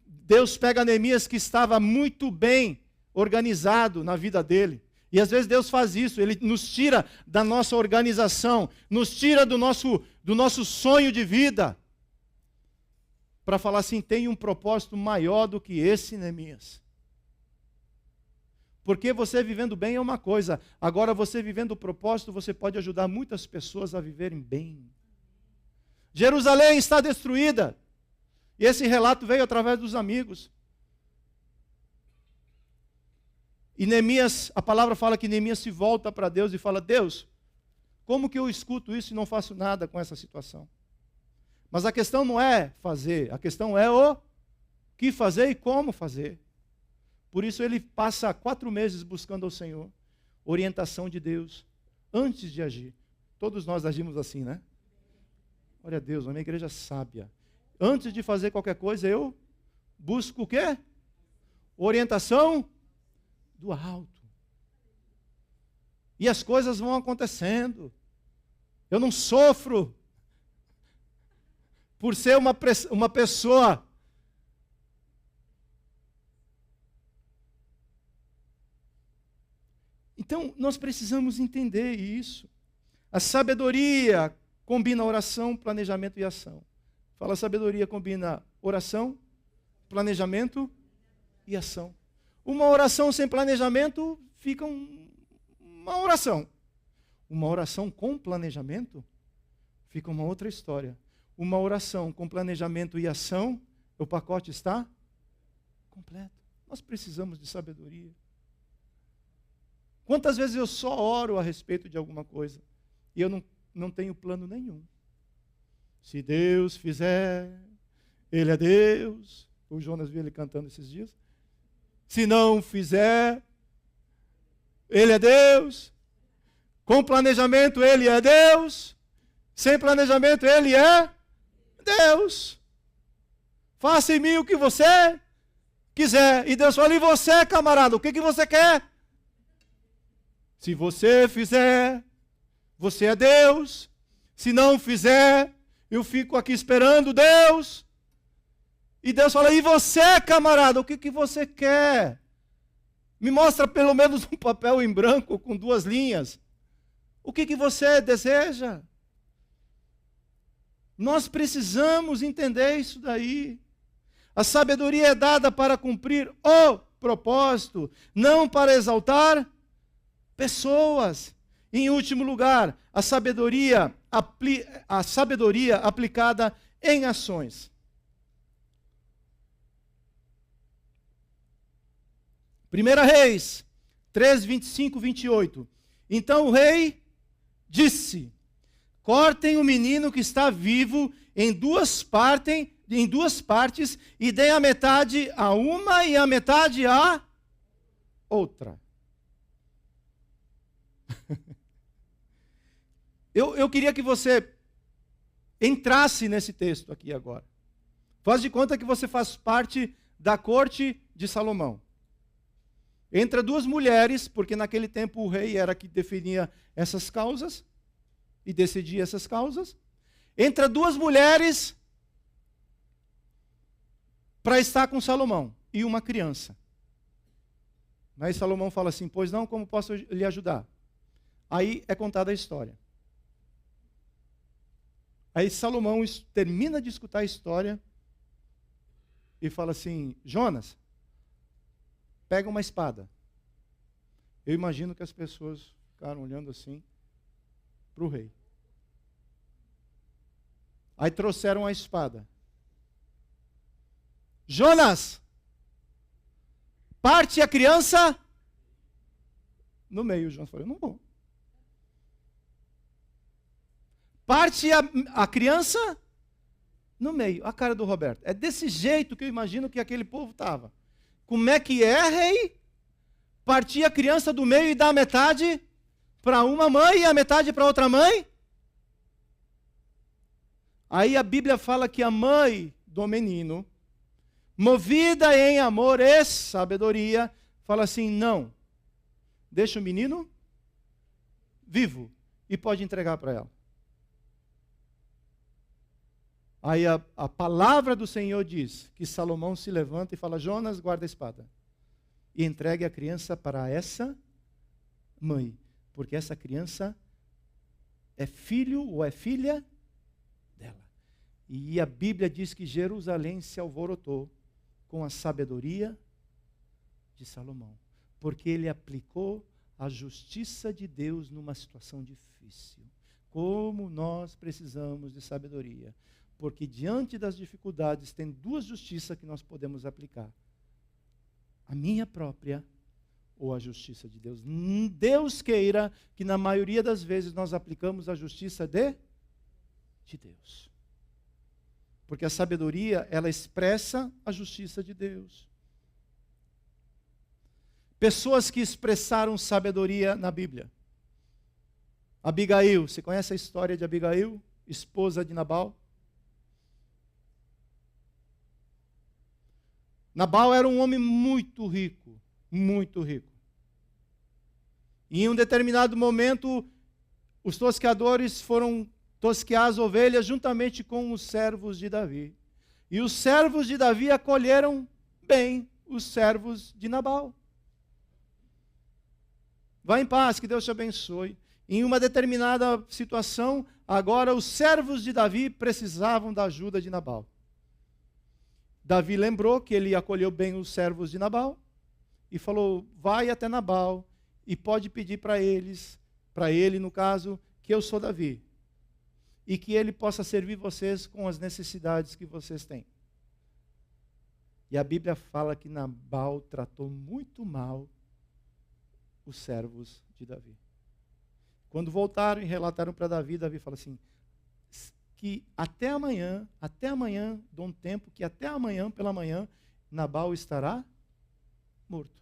Deus pega Neemias, que estava muito bem organizado na vida dele. E às vezes Deus faz isso, Ele nos tira da nossa organização, nos tira do nosso sonho de vida, para falar assim: tem um propósito maior do que esse, Neemias. Porque você vivendo bem é uma coisa, agora você vivendo o propósito, você pode ajudar muitas pessoas a viverem bem. Jerusalém está destruída, e esse relato veio através dos amigos. E Neemias, a palavra fala que Neemias se volta para Deus e fala: Deus, como que eu escuto isso e não faço nada com essa situação? Mas a questão não é fazer, a questão é o que fazer e como fazer. Por isso ele passa 4 meses buscando ao Senhor orientação de Deus antes de agir. Todos nós agimos assim, né? Olha a Deus, a minha igreja é sábia. Antes de fazer qualquer coisa, eu busco o quê? Orientação do alto. E as coisas vão acontecendo. Eu não sofro por ser uma pessoa Então, nós precisamos entender isso. A sabedoria combina oração, planejamento e ação. Fala, sabedoria combina oração, planejamento e ação. Uma oração sem planejamento fica uma oração. Uma oração com planejamento fica uma outra história. Uma oração com planejamento e ação, o pacote está completo. Nós precisamos de sabedoria. Quantas vezes eu só oro a respeito de alguma coisa e eu não tenho plano nenhum? Se Deus fizer, Ele é Deus. O Jonas viu ele cantando esses dias. Se não fizer, Ele é Deus. Com planejamento, Ele é Deus. Sem planejamento, Ele é Deus. Faça em mim o que você quiser. E Deus fala: e você, camarada, o que você quer? Se você fizer, você é Deus. Se não fizer, eu fico aqui esperando Deus. E Deus fala: e você, camarada, o que você quer? Me mostra pelo menos um papel em branco com 2 linhas. O que você deseja? Nós precisamos entender isso daí. A sabedoria é dada para cumprir o propósito, não para exaltar pessoas. Em último lugar, a sabedoria aplicada em ações. 1 Reis 3, 25, 28. Então o rei disse: cortem o menino que está vivo em duas partes e deem a metade a uma e a metade a outra. Eu queria que você entrasse nesse texto aqui agora. Faz de conta que você faz parte da corte de Salomão. Entre duas mulheres, porque naquele tempo o rei era que definia essas causas e decidia essas causas. Entre duas mulheres para estar com Salomão e uma criança. Aí Salomão fala assim: pois não, como posso lhe ajudar? Aí é contada a história. Aí Salomão termina de escutar a história e fala assim: Jonas, pega uma espada. Eu imagino que as pessoas ficaram olhando assim para o rei. Aí trouxeram a espada. Jonas, parte a criança no meio. Jonas falou: não vou. Parte a criança no meio. A cara do Roberto. É desse jeito que eu imagino que aquele povo estava. Como é que é, rei? Partir a criança do meio e dar a metade para uma mãe e a metade para outra mãe? Aí a Bíblia fala que a mãe do menino, movida em amor e sabedoria, fala assim: não, deixa o menino vivo e pode entregar para ela. Aí a palavra do Senhor diz que Salomão se levanta e fala: Jonas, guarda a espada e entregue a criança para essa mãe, porque essa criança é filho ou é filha dela. E a Bíblia diz que Jerusalém se alvorotou com a sabedoria de Salomão, porque ele aplicou a justiça de Deus numa situação difícil. Como nós precisamos de sabedoria, porque diante das dificuldades tem duas justiças que nós podemos aplicar: a minha própria ou a justiça de Deus. Deus queira que na maioria das vezes nós aplicamos a justiça de Deus. Porque a sabedoria, ela expressa a justiça de Deus. Pessoas que expressaram sabedoria na Bíblia. Abigail, você conhece a história de Abigail, esposa de Nabal? Nabal era um homem muito rico, muito rico. E em um determinado momento, os tosqueadores foram tosquear as ovelhas juntamente com os servos de Davi. E os servos de Davi acolheram bem os servos de Nabal. Vá em paz, que Deus te abençoe. Em uma determinada situação, agora os servos de Davi precisavam da ajuda de Nabal. Davi lembrou que ele acolheu bem os servos de Nabal e falou: vai até Nabal e pode pedir para ele no caso, que eu sou Davi e que ele possa servir vocês com as necessidades que vocês têm. E a Bíblia fala que Nabal tratou muito mal os servos de Davi. Quando voltaram e relataram para Davi, Davi fala assim: que até amanhã, dou um tempo, que até amanhã, pela manhã, Nabal estará morto.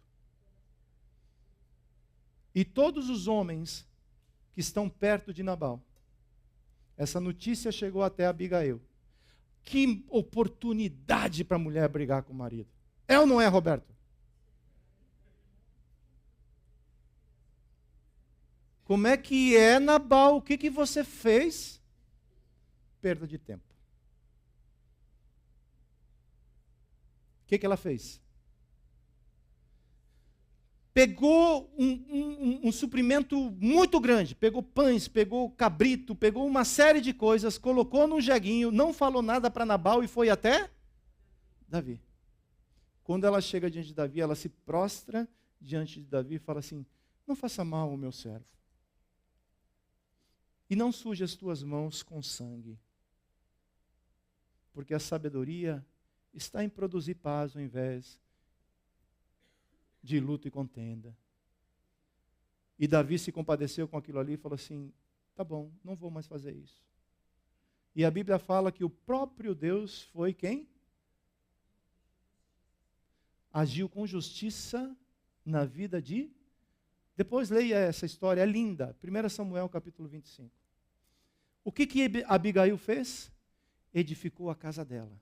E todos os homens que estão perto de Nabal, essa notícia chegou até Abigail. Que oportunidade para a mulher brigar com o marido. É ou não é, Roberto? Como é que é, Nabal? O que você fez? Perda de tempo. O que ela fez? Pegou um suprimento muito grande, pegou pães, pegou cabrito, pegou uma série de coisas, colocou num jeguinho, não falou nada para Nabal e foi até Davi. Quando ela chega diante de Davi, ela se prostra diante de Davi e fala assim: não faça mal ao meu servo. E não suje as tuas mãos com sangue. Porque a sabedoria está em produzir paz ao invés de luta e contenda. E Davi se compadeceu com aquilo ali e falou assim: tá bom, não vou mais fazer isso. E a Bíblia fala que o próprio Deus foi quem? Agiu com justiça na vida de... Depois leia essa história, é linda. 1 Samuel capítulo 25. O que Abigail fez? Edificou a casa dela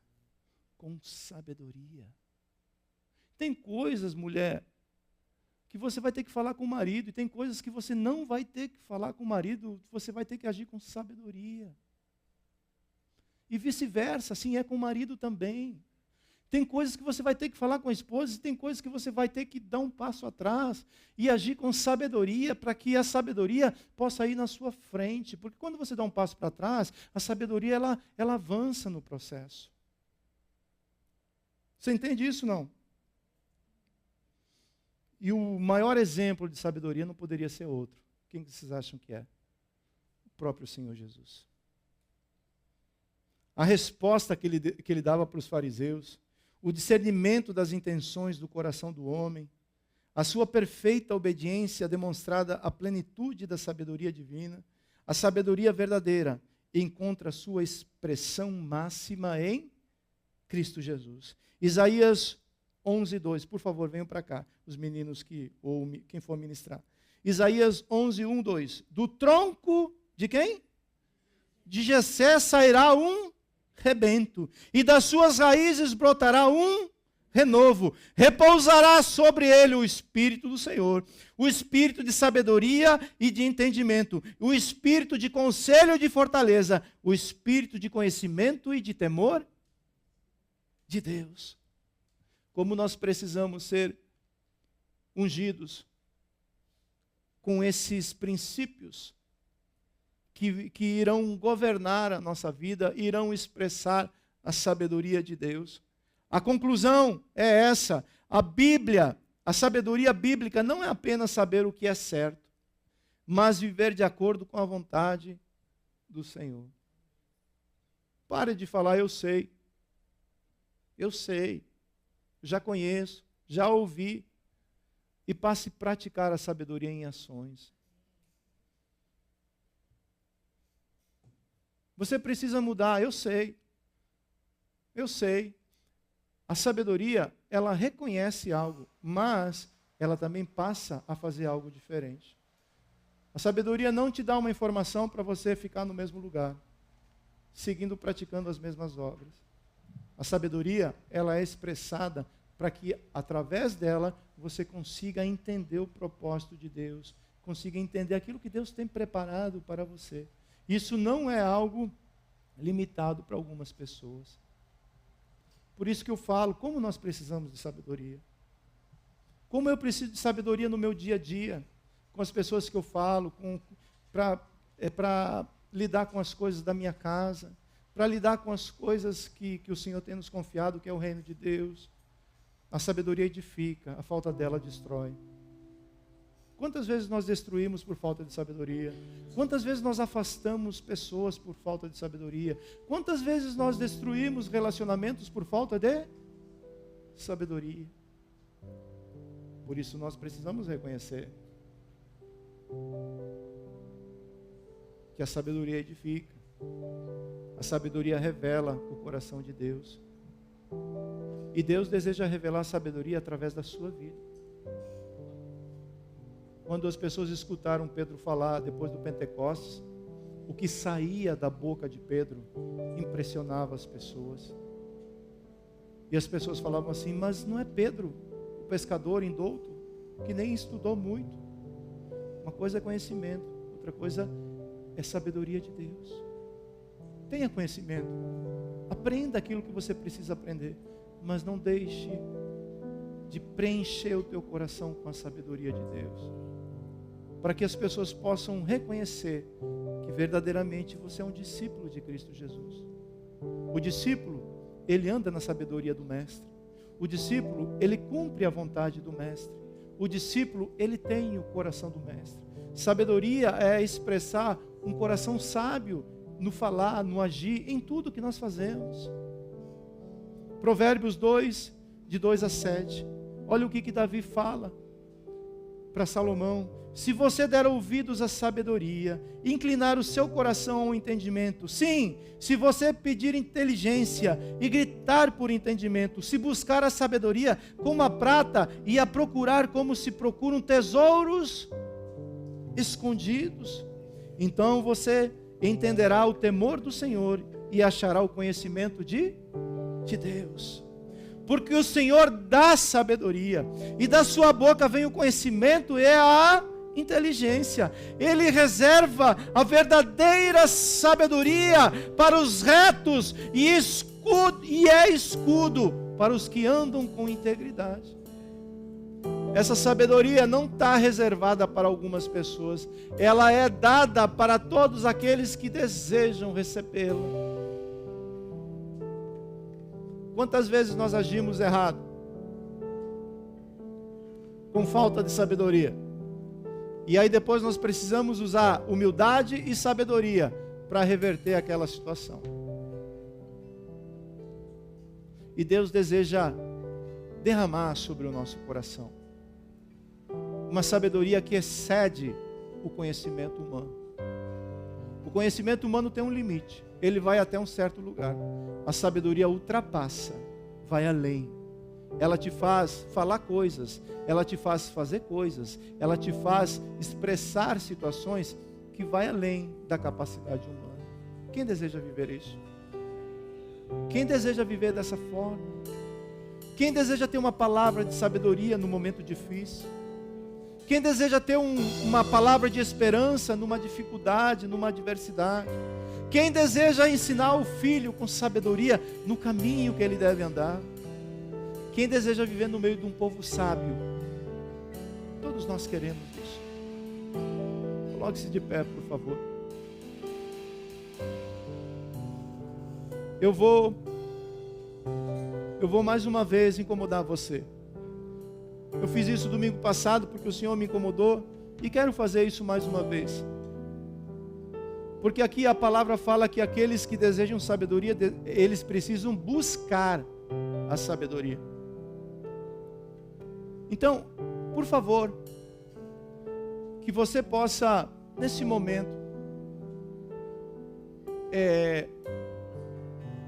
com sabedoria. Tem coisas, mulher, que você vai ter que falar com o marido, e tem coisas que você não vai ter que falar com o marido, você vai ter que agir com sabedoria. E vice-versa, assim é com o marido também. Tem coisas que você vai ter que falar com a esposa, e tem coisas que você vai ter que dar um passo atrás e agir com sabedoria, para que a sabedoria possa ir na sua frente. Porque quando você dá um passo para trás, a sabedoria ela avança no processo. Você entende isso, não? E o maior exemplo de sabedoria não poderia ser outro. Quem vocês acham que é? O próprio Senhor Jesus. A resposta que ele dava para os fariseus, o discernimento das intenções do coração do homem, a sua perfeita obediência demonstrada a plenitude da sabedoria divina, a sabedoria verdadeira encontra sua expressão máxima em Cristo Jesus. Isaías 11:2, por favor, venham para cá, os meninos ou quem for ministrar. Isaías 11:1, 2. Do tronco de quem? De Jessé sairá um rebento, e das suas raízes brotará um renovo. Repousará sobre ele o Espírito do Senhor, o Espírito de sabedoria e de entendimento, o Espírito de conselho e de fortaleza, o Espírito de conhecimento e de temor de Deus. Como nós precisamos ser ungidos com esses princípios que irão governar a nossa vida, irão expressar a sabedoria de Deus. A conclusão é essa: a Bíblia, a sabedoria bíblica não é apenas saber o que é certo, mas viver de acordo com a vontade do Senhor. Pare de falar, eu sei, já conheço, já ouvi, e passe a praticar a sabedoria em ações. Você precisa mudar, eu sei. A sabedoria, ela reconhece algo, mas ela também passa a fazer algo diferente. A sabedoria não te dá uma informação para você ficar no mesmo lugar, seguindo, praticando as mesmas obras. A sabedoria, ela é expressada para que, através dela, você consiga entender o propósito de Deus, consiga entender aquilo que Deus tem preparado para você. Isso não é algo limitado para algumas pessoas. Por isso que eu falo, como nós precisamos de sabedoria. Como eu preciso de sabedoria no meu dia a dia, com as pessoas que eu falo, para lidar com as coisas da minha casa, para lidar com as coisas que o Senhor tem nos confiado, que é o reino de Deus. A sabedoria edifica, a falta dela destrói. Quantas vezes nós destruímos por falta de sabedoria? Quantas vezes nós afastamos pessoas por falta de sabedoria? Quantas vezes nós destruímos relacionamentos por falta de sabedoria? Por isso nós precisamos reconhecer que a sabedoria edifica. A sabedoria revela o coração de Deus. E Deus deseja revelar a sabedoria através da sua vida. Quando as pessoas escutaram Pedro falar depois do Pentecostes, o que saía da boca de Pedro impressionava as pessoas. E as pessoas falavam assim, mas não é Pedro, o pescador indouto, que nem estudou muito. Uma coisa é conhecimento, outra coisa é sabedoria de Deus. Tenha conhecimento, aprenda aquilo que você precisa aprender, mas não deixe de preencher o teu coração com a sabedoria de Deus, para que as pessoas possam reconhecer que verdadeiramente você é um discípulo de Cristo Jesus. O discípulo, ele anda na sabedoria do Mestre. O discípulo, ele cumpre a vontade do Mestre. O discípulo, ele tem o coração do Mestre. Sabedoria é expressar um coração sábio no falar, no agir, em tudo que nós fazemos. Provérbios 2, de 2 a 7. Olha o que Davi fala para Salomão. Se você der ouvidos à sabedoria, inclinar o seu coração ao entendimento, sim, se você pedir inteligência e gritar por entendimento, se buscar a sabedoria como a prata e a procurar como se procuram tesouros escondidos, então você entenderá o temor do Senhor e achará o conhecimento de Deus. porque o Senhor dá sabedoria, e da sua boca vem o conhecimento e a inteligência. Ele reserva a verdadeira sabedoria para os retos e é escudo para os que andam com integridade. Essa sabedoria não está reservada para algumas pessoas, ela é dada para todos aqueles que desejam recebê-la. Quantas vezes nós agimos errado? Com falta de sabedoria. E aí depois nós precisamos usar humildade e sabedoria para reverter aquela situação. E Deus deseja derramar sobre o nosso coração uma sabedoria que excede o conhecimento humano. O conhecimento humano tem um limite, ele vai até um certo lugar. A sabedoria ultrapassa, vai além. Ela te faz falar coisas, ela te faz fazer coisas, ela te faz expressar situações que vai além da capacidade humana. Quem deseja viver isso? Quem deseja viver dessa forma? Quem deseja ter uma palavra de sabedoria no momento difícil? Quem deseja ter uma palavra de esperança numa dificuldade, numa adversidade? Quem deseja ensinar o filho com sabedoria no caminho que ele deve andar? Quem deseja viver no meio de um povo sábio? Todos nós queremos isso. Coloque-se de pé, por favor. Eu vou mais uma vez incomodar você. Eu fiz isso domingo passado porque o Senhor me incomodou e quero fazer isso mais uma vez. Porque aqui a palavra fala que aqueles que desejam sabedoria, eles precisam buscar a sabedoria. Então, por favor, que você possa, nesse momento,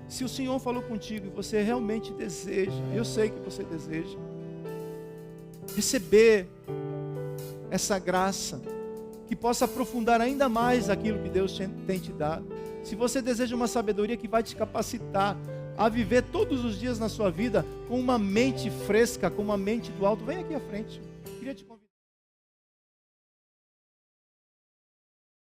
se o Senhor falou contigo e você realmente deseja, eu sei que você deseja, receber essa graça, que possa aprofundar ainda mais aquilo que Deus tem te dado. Se você deseja uma sabedoria que vai te capacitar a viver todos os dias na sua vida com uma mente fresca, com uma mente do alto, vem aqui à frente. Queria te convidar.